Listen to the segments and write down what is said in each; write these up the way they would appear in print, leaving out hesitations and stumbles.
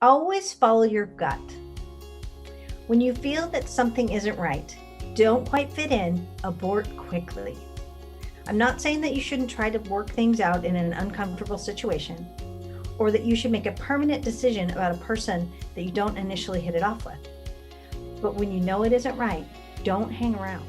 Always follow your gut. When you feel that something isn't right, don't quite fit in, abort quickly. I'm not saying that you shouldn't try to work things out in an uncomfortable situation, or that you should make a permanent decision about a person that you don't initially hit it off with. But when you know it isn't right, don't hang around.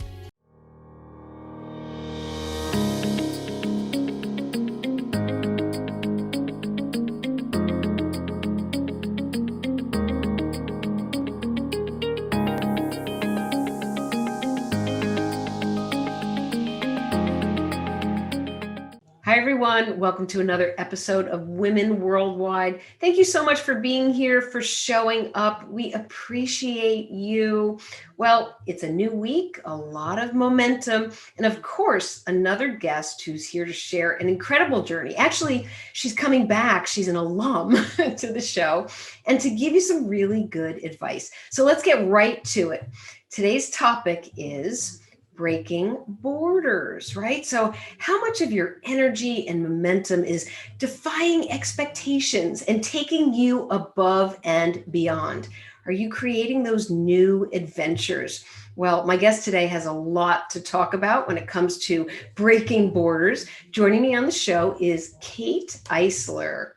Hi, everyone. Welcome to another episode of Women Worldwide. Thank you so much for being here, for showing up. We appreciate you. Well, it's a new week, a lot of momentum, and of course, another guest who's here to share an incredible journey. Actually, she's coming back. She's an alum to the show and to give you some really good advice. So let's get right to it. Today's topic is breaking borders, right? So how much of your energy and momentum is defying expectations and taking you above and beyond? Are you creating those new adventures? Well, my guest today has a lot to talk about when it comes to breaking borders. Joining me on the show is Kate Eisler.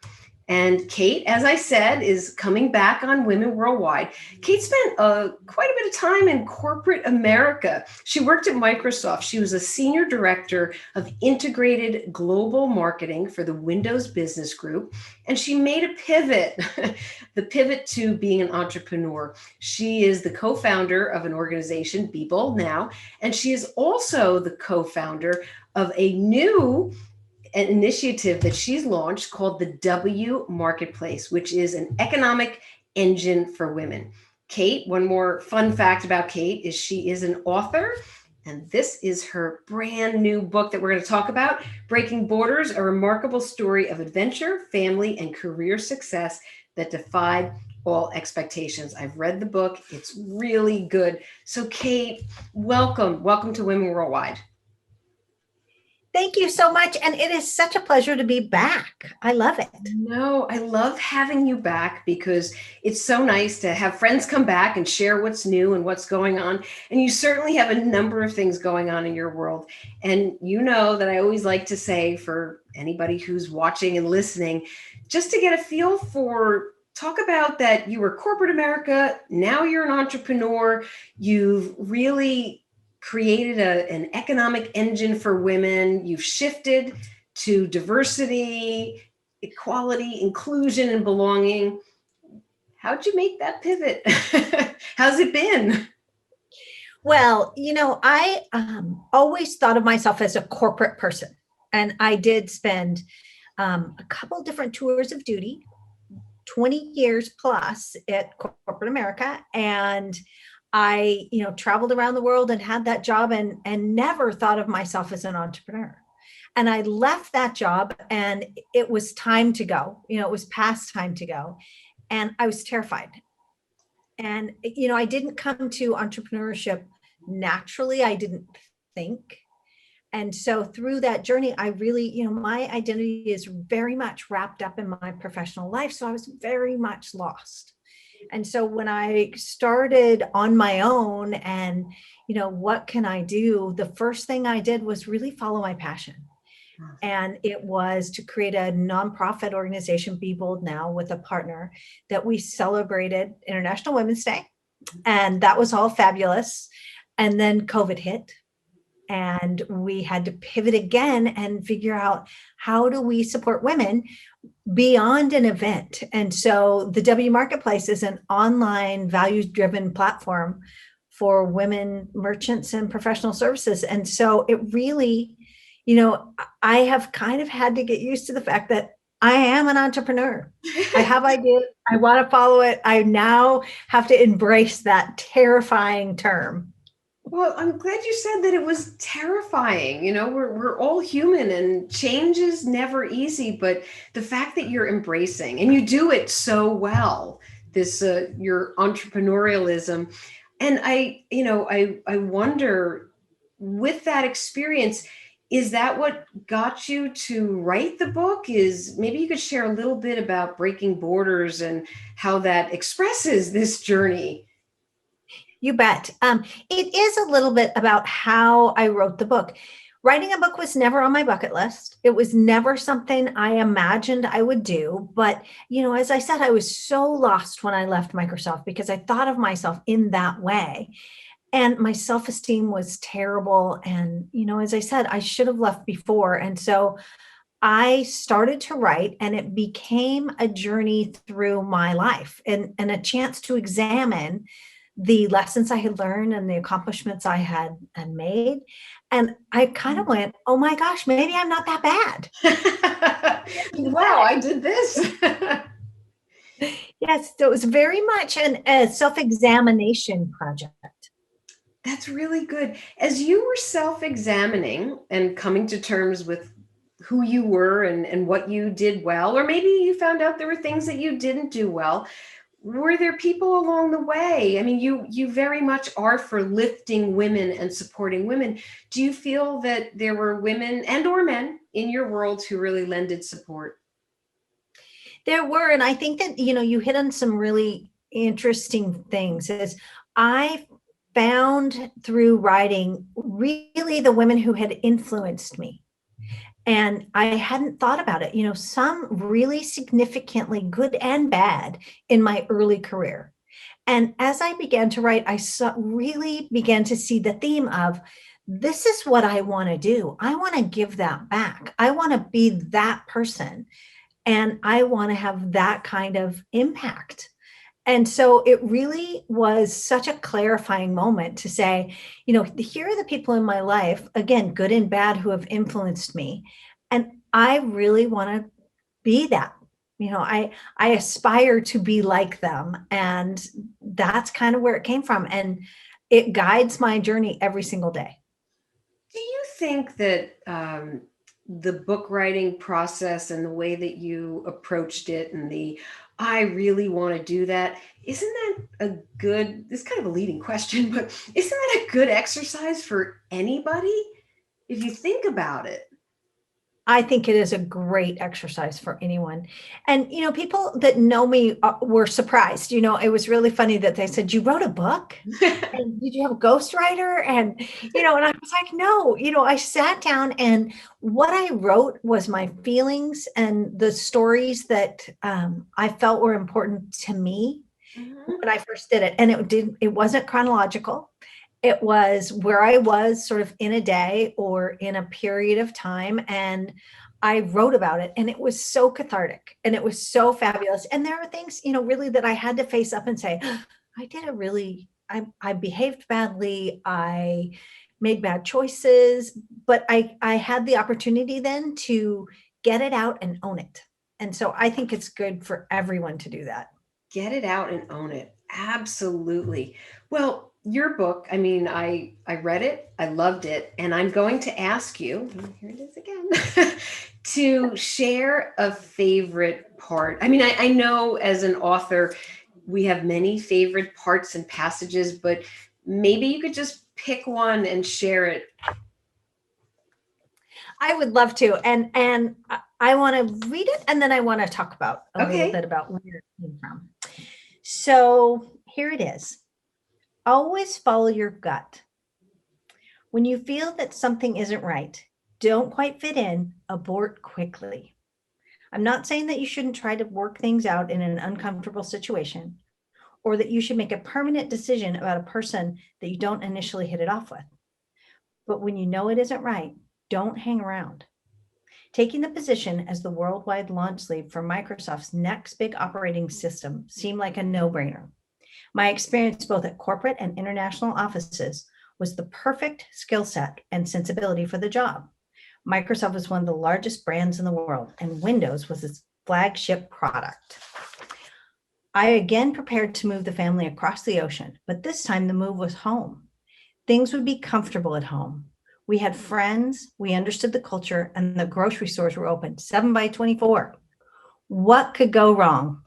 And Kate, as I said, is coming back on Women Worldwide. Kate spent quite a bit of time in corporate America. She worked at Microsoft. She was a senior director of integrated global marketing for the Windows Business Group. And she made a pivot, the pivot to being an entrepreneur. She is the co-founder of an organization, Be Bold Now. And she is also the co-founder of a new an initiative that she's launched called the W Marketplace, which is an economic engine for women. Kate, one more fun fact about Kate is she is an author, and this is her brand new book that we're going to talk about, Breaking Borders, a remarkable story of adventure, family, and career success that defied all expectations. I've read the book. It's really good. So Kate, welcome. Welcome to Women Worldwide. Thank you so much. And it is such a pleasure to be back. I love it. No, I love having you back because it's so nice to have friends come back and share what's new and what's going on. And you certainly have a number of things going on in your world. And you know that I always like to say for anybody who's watching and listening, just to get a feel for, talk about that you were corporate America, now you're an entrepreneur, you've really created an economic engine for women. You've shifted to diversity, equality, inclusion, and belonging. How'd you make that pivot? How's it been? Well, I always thought of myself as a corporate person. And I did spend a couple different tours of duty, 20 years plus at corporate America. And I, traveled around the world and had that job and never thought of myself as an entrepreneur. And I left that job and it was time to go. It was past time to go. And I was terrified. And, I didn't come to entrepreneurship naturally. I didn't think. And so through that journey, I really, my identity is very much wrapped up in my professional life. So I was very much lost. And so when I started on my own and, what can I do? The first thing I did was really follow my passion. And it was to create a nonprofit organization, Be Bold Now, with a partner that we celebrated International Women's Day. And that was all fabulous. And then COVID hit. And we had to pivot again and figure out how do we support women beyond an event. And so the W Marketplace is an online values-driven platform for women merchants and professional services. And so it really, I have kind of had to get used to the fact that I am an entrepreneur. I have ideas. I want to follow it. I now have to embrace that terrifying term. Well, I'm glad you said that it was terrifying. We're all human and change is never easy, but the fact that you're embracing and you do it so well, this your entrepreneurialism. And I wonder with that experience, Is that what got you to write the book? Is maybe you could share a little bit about breaking borders and how that expresses this journey? You bet. It is a little bit about how I wrote the book. Writing a book was never on my bucket list. It was never something I imagined I would do. But, as I said, I was so lost when I left Microsoft because I thought of myself in that way. And my self esteem was terrible. And, as I said, I should have left before. And so I started to write, and it became a journey through my life and a chance to examine the lessons I had learned and the accomplishments I had and made. And I kind of went, oh my gosh, maybe I'm not that bad. Wow, I did this. Yes, so it was very much a self-examination project. That's really good. As you were self-examining and coming to terms with who you were and what you did well, or maybe you found out there were things that you didn't do well, were there people along the way? I mean, you very much are for lifting women and supporting women. Do you feel that there were women and or men in your world who really lended support? There were, and I think that, you hit on some really interesting things. Is I found through writing really the women who had influenced me. And I hadn't thought about it, some really significantly good and bad in my early career. And as I began to write, really began to see the theme of this is what I want to do. I want to give that back. I want to be that person. And I want to have that kind of impact. And so it really was such a clarifying moment to say, here are the people in my life, again, good and bad, who have influenced me. And I really want to be that. I aspire to be like them. And that's kind of where it came from. And it guides my journey every single day. Do you think that the book writing process and the way that you approached it and I really want to do that, isn't that a good, this is kind of a leading question, but isn't that a good exercise for anybody if you think about it? I think it is a great exercise for anyone. And, people that know me were surprised. It was really funny that they said, you wrote a book? And did you have a ghostwriter? And I was like, no, I sat down, and what I wrote was my feelings and the stories that I felt were important to me Mhm. when I first did it. And it wasn't chronological. It was where I was sort of in a day or in a period of time. And I wrote about it, and it was so cathartic and it was so fabulous. And there are things, really that I had to face up and say, I did a really, I behaved badly. I made bad choices, but I had the opportunity then to get it out and own it. And so I think it's good for everyone to do that. Get it out and own it. Absolutely. Well, your book, I mean, I read it, I loved it, and I'm going to ask you, here it is again, to share a favorite part. I mean, I know as an author, we have many favorite parts and passages, but maybe you could just pick one and share it. I would love to. And I want to read it, and then I want to talk about a little Okay. bit about where it came from. So here it is. Always follow your gut. When you feel that something isn't right, don't quite fit in, abort quickly. I'm not saying that you shouldn't try to work things out in an uncomfortable situation, or that you should make a permanent decision about a person that you don't initially hit it off with. But when you know it isn't right, don't hang around. Taking the position as the worldwide launch lead for Microsoft's next big operating system seemed like a no-brainer. My experience both at corporate and international offices was the perfect skill set and sensibility for the job. Microsoft was one of the largest brands in the world, and Windows was its flagship product. I again prepared to move the family across the ocean, but this time the move was home. Things would be comfortable at home. We had friends, we understood the culture, and the grocery stores were open 7 by 24. What could go wrong?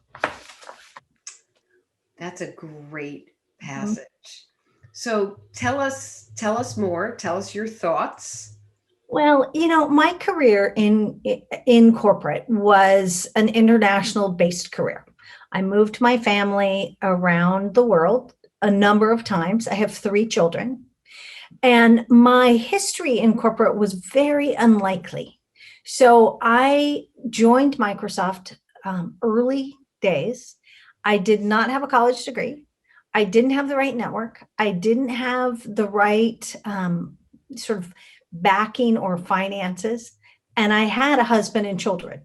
That's a great Mhm. passage. So tell us more. Tell us your thoughts. Well, my career in corporate was an international based career. I moved my family around the world a number of times. I have 3 children, and my history in corporate was very unlikely. So I joined Microsoft early days. I did not have a college degree. I didn't have the right network. I didn't have the right sort of backing or finances. And I had a husband and children,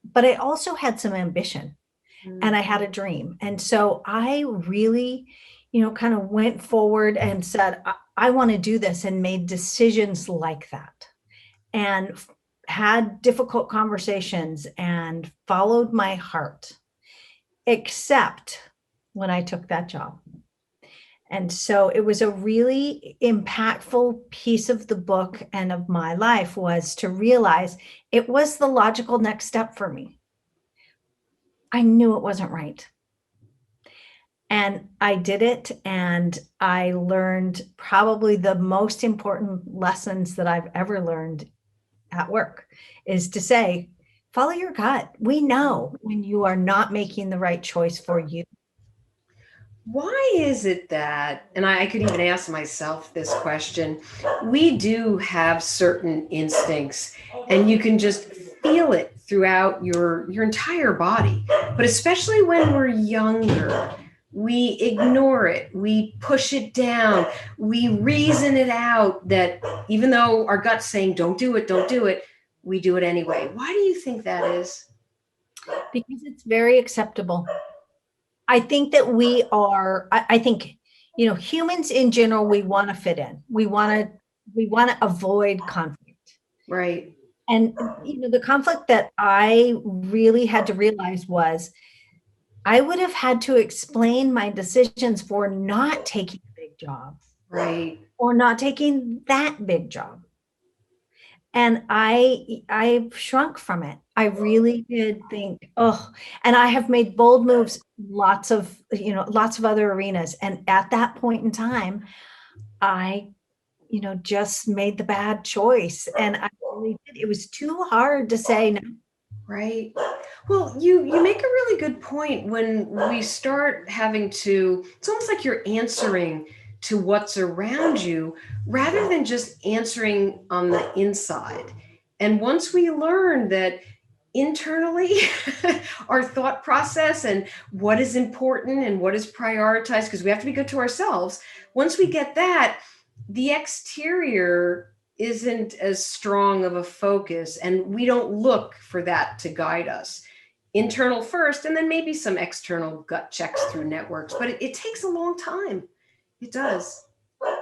but I also had some ambition and I had a dream. And so I really, kind of went forward and said, I want to do this, and made decisions like that, and had difficult conversations and followed my heart, except when I took that job. And so it was a really impactful piece of the book and of my life, was to realize it was the logical next step for me. I knew it wasn't right. And I did it, and I learned probably the most important lessons that I've ever learned at work, is to say, follow your gut. We know when you are not making the right choice for you. Why is it that, and I could even ask myself this question, we do have certain instincts and you can just feel it throughout your entire body. But especially when we're younger, we ignore it, we push it down, we reason it out that even though our gut's saying, don't do it, we do it anyway. Why do you think that is? Because it's very acceptable. I think that I think, humans in general, we want to fit in. We want to avoid conflict. Right. And, the conflict that I really had to realize was I would have had to explain my decisions for not taking a big job Right. or not taking that big job. And I shrunk from it. I really did think, oh, and I have made bold moves, lots of other arenas. And at that point in time, I, just made the bad choice. And I really did. It was too hard to say no. Right. Well, you make a really good point when we start having to, it's almost like you're answering to what's around you rather than just answering on the inside. And once we learn that internally, our thought process and what is important and what is prioritized, because we have to be good to ourselves. Once we get that, the exterior isn't as strong of a focus, and we don't look for that to guide us. Internal first, and then maybe some external gut checks through networks, but it takes a long time. It does.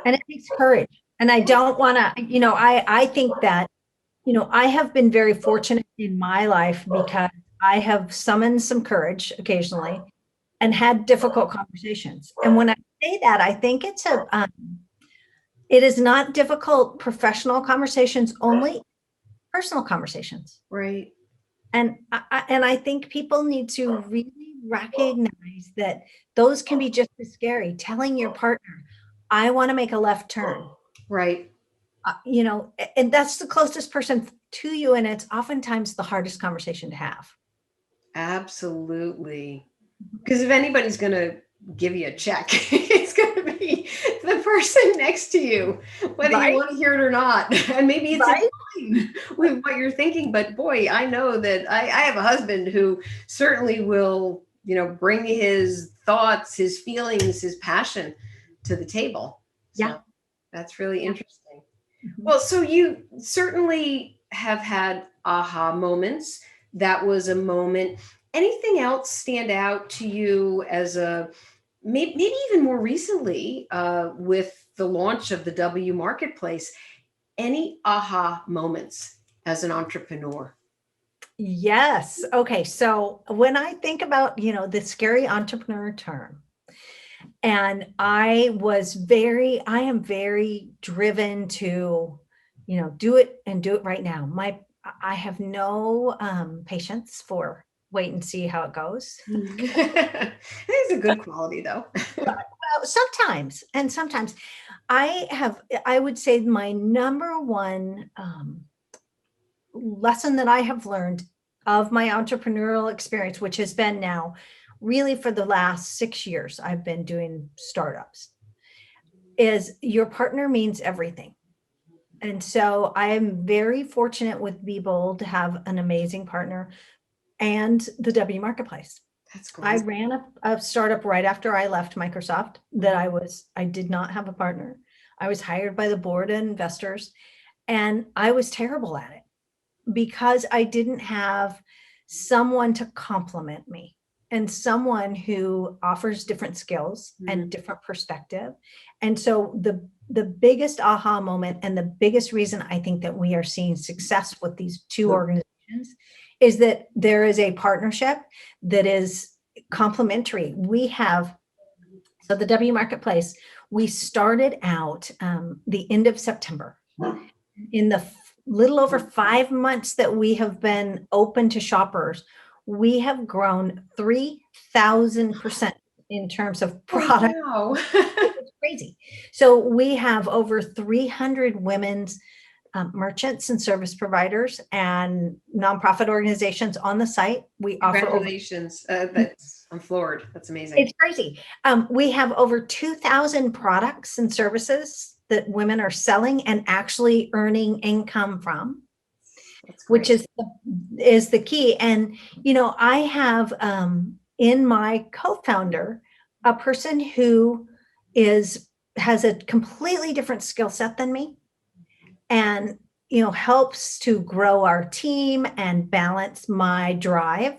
And it takes courage. And I don't want to, I think that, I have been very fortunate in my life because I have summoned some courage occasionally and had difficult conversations. And when I say that, I think it is not difficult professional conversations, only personal conversations. Right. And I think people need to really recognize that those can be just as scary. Telling your partner, I want to make a left turn. Right. And that's the closest person to you. And it's oftentimes the hardest conversation to have. Absolutely. Because if anybody's going to give you a check, it's going to be the person next to you, whether Right? you want to hear it or not. And maybe it's Right? in line with what you're thinking. But boy, I know that I have a husband who certainly will, bring his thoughts, his feelings, his passion to the table. So Yeah. that's really interesting. Mhm. Well, so you certainly have had aha moments. That was a moment. Anything else stand out to you as a maybe even more recently with the launch of the W Marketplace? Any aha moments as an entrepreneur? Yes. Okay. So when I think about, the scary entrepreneur term, and I am very driven to, do it and do it right now. I have no patience for wait and see how it goes. It's a good quality though. Well, sometimes, and sometimes I would say my number one lesson that I have learned of my entrepreneurial experience, which has been now really for the last 6 years, I've been doing startups, is your partner means everything. And so I am very fortunate with Be Bold to have an amazing partner and the W Marketplace. That's I great. ran a startup right after I left Microsoft that I did not have a partner. I was hired by the board and investors, and I was terrible at it because I didn't have someone to complement me and someone who offers different skills and different perspective. And so the biggest aha moment and the biggest reason I think that we are seeing success with these two organizations is that there is a partnership that is complementary. We have, so the W Marketplace, we started out the end of September. In the little over 5 months that we have been open to shoppers, we have grown 3,000% in terms of product. Oh, wow. It's crazy. So we have over 300 women's merchants and service providers and nonprofit organizations on the site. We offer Congratulations. I'm floored. That's amazing. it's crazy. We have over 2,000 products and services that women are selling and actually earning income from, which is the key. And I have in my co-founder a person who has a completely different skill set than me, and helps to grow our team and balance my drive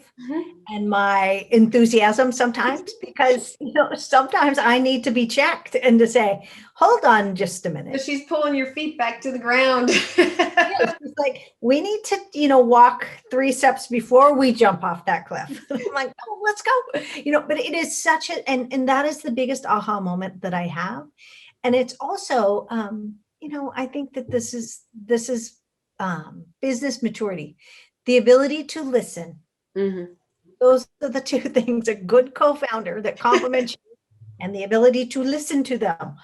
and my enthusiasm sometimes, because sometimes I need to be checked and to say, hold on just a minute. She's pulling your feet back to the ground. Yeah, she's like, we need to walk 3 steps before we jump off that cliff. I'm like, oh, let's go. But it is such and that is the biggest aha moment that I have. And it's also I think that this is business maturity, the ability to listen. Those are the two things: a good co-founder that complements you and the ability to listen to them.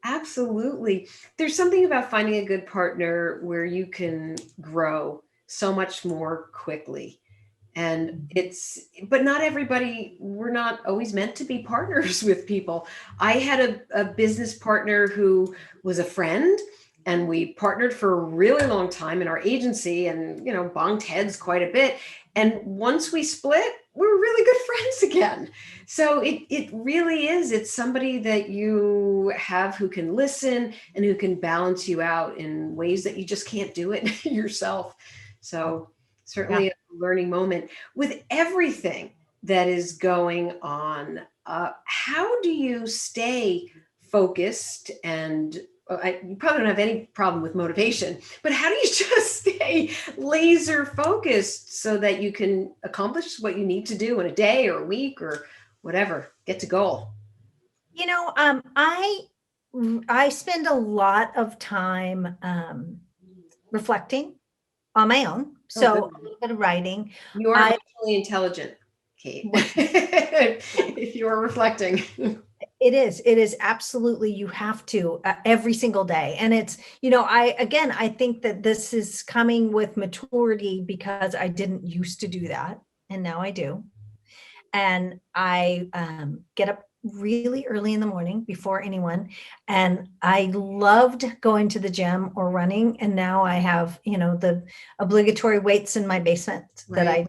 Absolutely. There's something about finding a good partner where you can grow so much more quickly. And but not everybody, we're not always meant to be partners with people. I had a business partner who was a friend, and we partnered for a really long time in our agency and, bumped heads quite a bit. And once we split, we were really good friends again. So it really is, it's somebody that you have who can listen and who can balance you out in ways that you just can't do it yourself. So certainly a learning moment. With everything that is going on, how do you stay focused and you probably don't have any problem with motivation, but how do you just stay laser focused so that you can accomplish what you need to do in a day or a week or whatever, get to goal? I spend a lot of time reflecting on my own. So a little bit of writing. You are emotionally intelligent, Kate. If you are reflecting. It is absolutely, you have to every single day. And it's, I think that this is coming with maturity because I didn't used to do that. And now I do. And I get up really early in the morning before anyone. And I loved going to the gym or running. And now I have, the obligatory weights in my basement that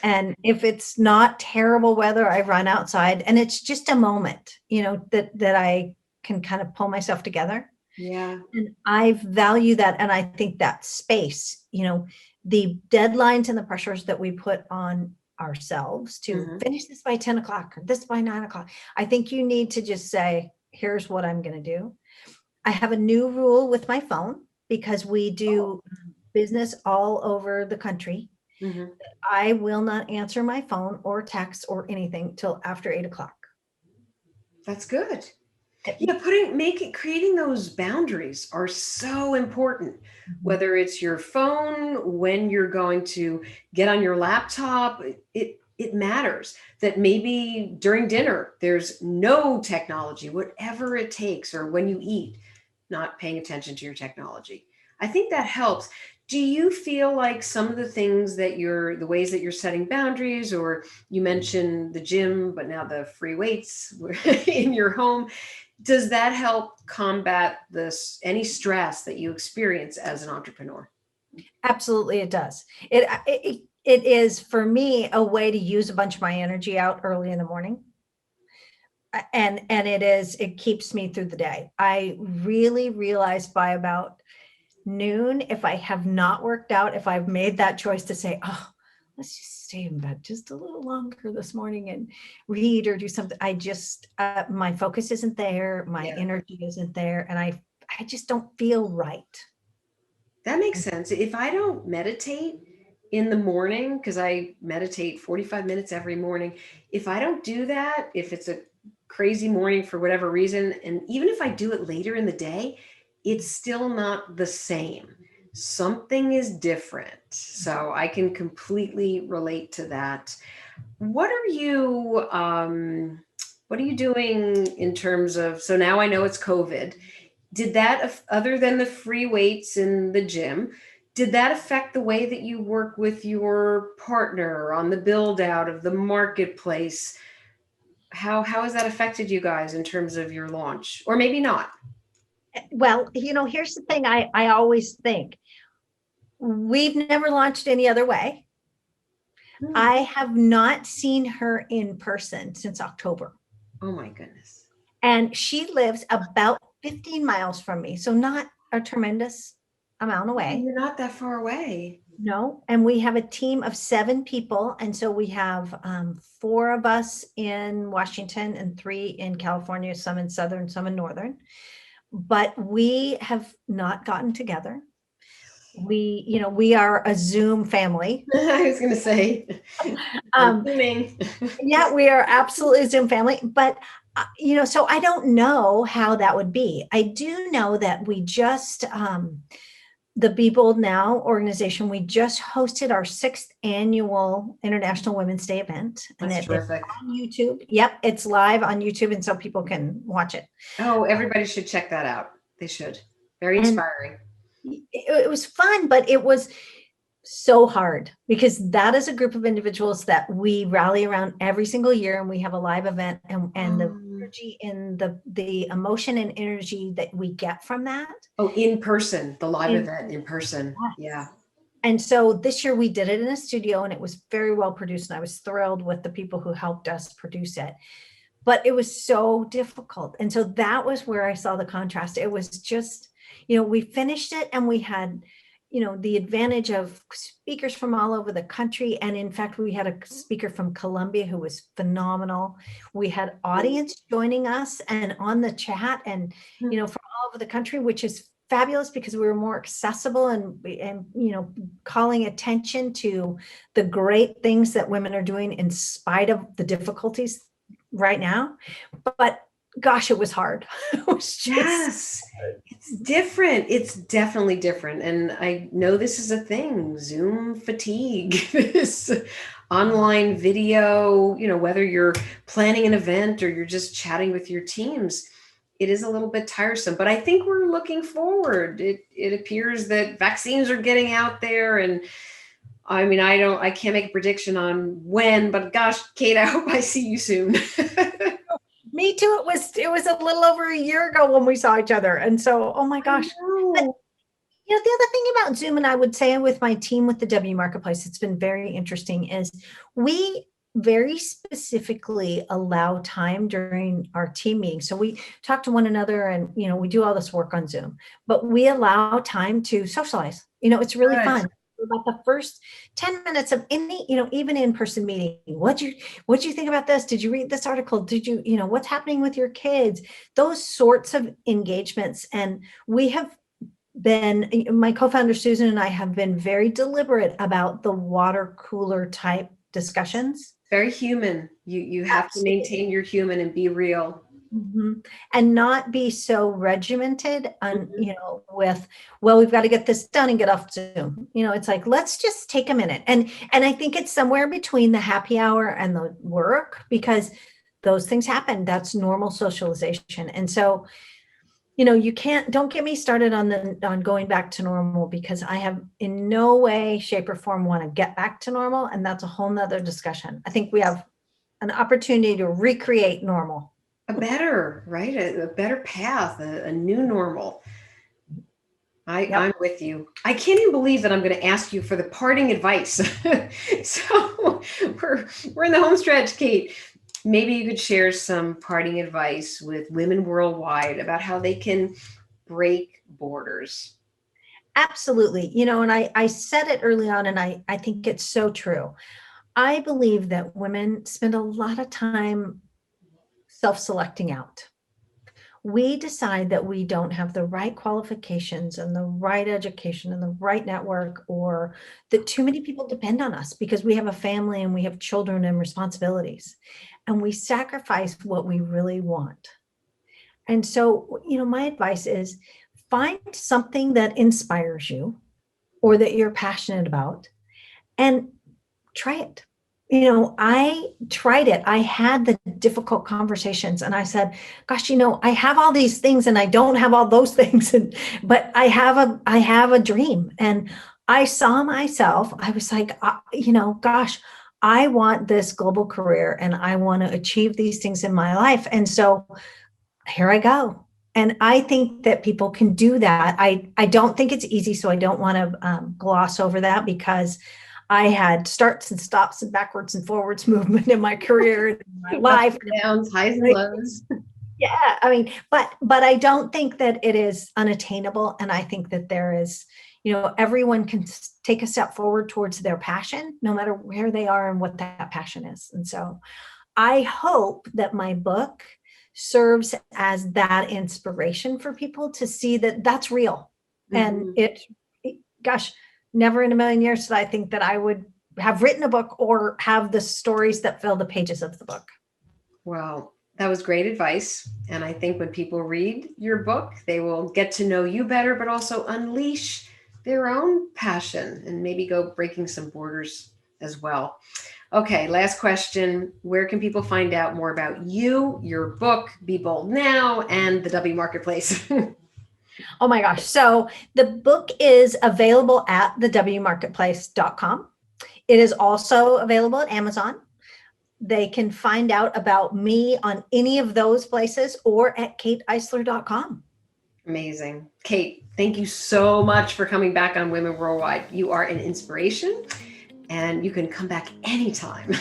and if it's not terrible weather, I run outside, and it's just a moment, that I can kind of pull myself together. Yeah. And I value that. And I think that space, the deadlines and the pressures that we put on ourselves to finish this by 10 o'clock or this by 9 o'clock. I think you need to just say, here's what I'm going to do. I have a new rule with my phone because we do business all over the country. I will not answer my phone or text or anything till after 8 o'clock. That's good. Yeah, creating those boundaries are so important. Whether it's your phone, when you're going to get on your laptop, it matters that maybe during dinner, there's no technology, whatever it takes, or when you eat, not paying attention to your technology. I think that helps. Do you feel like some of the things that the ways that you're setting boundaries, or you mentioned the gym, but now the free weights in your home, does that help combat any stress that you experience as an entrepreneur? Absolutely, it does. It is for me a way to use a bunch of my energy out early in the morning. And it keeps me through the day. I really realized by about noon, if I have not worked out, if I've made that choice to say, oh, let's just stay in bed just a little longer this morning and read or do something, I just, my focus isn't there, my Yeah. energy isn't there, and I just don't feel right. That makes sense. If I don't meditate in the morning, because I meditate 45 minutes every morning, if I don't do that, if it's a crazy morning for whatever reason, and even if I do it later in the day, it's still not the same. Something is different. So I can completely relate to that. What are you doing in terms of, so now I know it's COVID. Did that, other than the free weights in the gym, did that affect the way that you work with your partner on the build out of the marketplace? How has that affected you guys in terms of your launch? Or maybe not. Well, here's the thing I always think. We've never launched any other way. Hmm. I have not seen her in person since October. Oh my goodness. And she lives about 15 miles from me. So not a tremendous amount Yeah, away. you're not that far away. No. And we have a team of 7 people. And so we have 4 of us in Washington and 3 in California, some in Southern, some in Northern. But we have not gotten together. We are a Zoom family. I was going to say, Um, assuming. yeah, we are absolutely a Zoom family. But, so I don't know how that would be. I do know that we just, the Be Bold Now organization, we just hosted our 6th annual International Women's Day event. And That's it's terrific. on YouTube. Yep, it's live on YouTube, and so people can watch it. Oh, everybody should check that out. They should. Very And inspiring. it was fun, but it was so hard because that is a group of individuals that we rally around every single year, and we have a live event, and the energy and the emotion and energy that we get from that. Oh, in person, the live In- event in person. Yeah. And so this year we did it in a studio, and it was very well produced, and I was thrilled with the people who helped us produce it. But it was so difficult. And so that was where I saw the contrast. It was just, we finished it, and we had, the advantage of speakers from all over the country. And in fact, we had a speaker from Colombia who was phenomenal. We had audience joining us and on the chat, and, from all over the country, which is fabulous because we were more accessible and calling attention to the great things that women are doing in spite of the difficulties right now. But gosh, it was hard. It was just, Yes, it's different. It's definitely different. And I know this is a thing, Zoom fatigue, this online video, whether you're planning an event or you're just chatting with your teams, it is a little bit tiresome. But I think we're looking forward. It appears that vaccines are getting out there, and I mean, I can't make a prediction on when, but gosh, Kate, I hope I see you soon. me too. It was a little over a year ago when we saw each other. And so, oh my gosh. But, the other thing about Zoom, and I would say with my team with the W Marketplace, it's been very interesting, is we very specifically allow time during our team meetings. So we talk to one another, and, we do all this work on Zoom, but we allow time to socialize. It's really Good. fun. About the first 10 minutes of any, even in-person meeting, what'd you think about this? Did you read this article? Did you, what's happening with your kids? Those sorts of engagements. And we have been, my co-founder Susan and I have been very deliberate about the water cooler type discussions. Very human. You have to maintain your human and be real. Mhm. And not be so regimented on, Mhm. with, well, we've got to get this done and get off Zoom. It's like, let's just take a minute. And I think it's somewhere between the happy hour and the work, because those things happen. That's normal socialization. And so, don't get me started on going back to normal, because I have in no way, shape, or form want to get back to normal. And that's a whole nother discussion. I think we have an opportunity to recreate normal. A better, right? A better path, a new normal. I'm Yep. with you. I can't even believe that I'm going to ask you for the parting advice. So we're in the home stretch, Kate. Maybe you could share some parting advice with women worldwide about how they can break borders. Absolutely. And I said it early on, and I think it's so true. I believe that women spend a lot of time self-selecting out. We decide that we don't have the right qualifications and the right education and the right network, or that too many people depend on us because we have a family and we have children and responsibilities. And we sacrifice what we really want. And so, my advice is find something that inspires you or that you're passionate about, and try it. I tried it. I had the difficult conversations and I said, gosh, I have all these things and I don't have all those things. But I have a dream. And I saw myself, I was like, gosh, I want this global career and I want to achieve these things in my life. And so here I go. And I think that people can do that. I don't think it's easy, so I don't want to gloss over that, because I had starts and stops and backwards and forwards movement in my career, in my Ups life. and downs, highs and lows. Yeah, I mean, but I don't think that it is unattainable, and I think that there is, everyone can take a step forward towards their passion, no matter where they are and what that passion is. And so I hope that my book serves as that inspiration for people to see that that's real. And Mhm. gosh, never in a million years did I think that I would have written a book or have the stories that fill the pages of the book. Well, that was great advice. And I think when people read your book, they will get to know you better, but also unleash their own passion and maybe go breaking some borders as well. Okay, last question. Where can people find out more about you, your book, Be Bold Now, and the W Marketplace? Oh my gosh. So the book is available at thewmarketplace.com. It is also available at Amazon. They can find out about me on any of those places or at kateeisler.com. Amazing. Kate, thank you so much for coming back on Women Worldwide. You are an inspiration and you can come back anytime.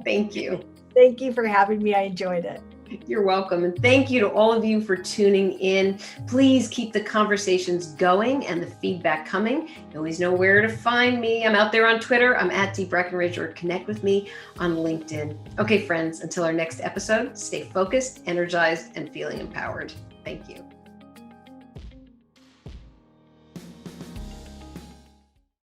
Thank you. Thank you for having me. I enjoyed it. You're welcome. And thank you to all of you for tuning in. Please keep the conversations going and the feedback coming. You always know where to find me. I'm out there on Twitter. I'm at Dee Breckenridge, or connect with me on LinkedIn. Okay, friends, until our next episode, stay focused, energized, and feeling empowered. Thank you.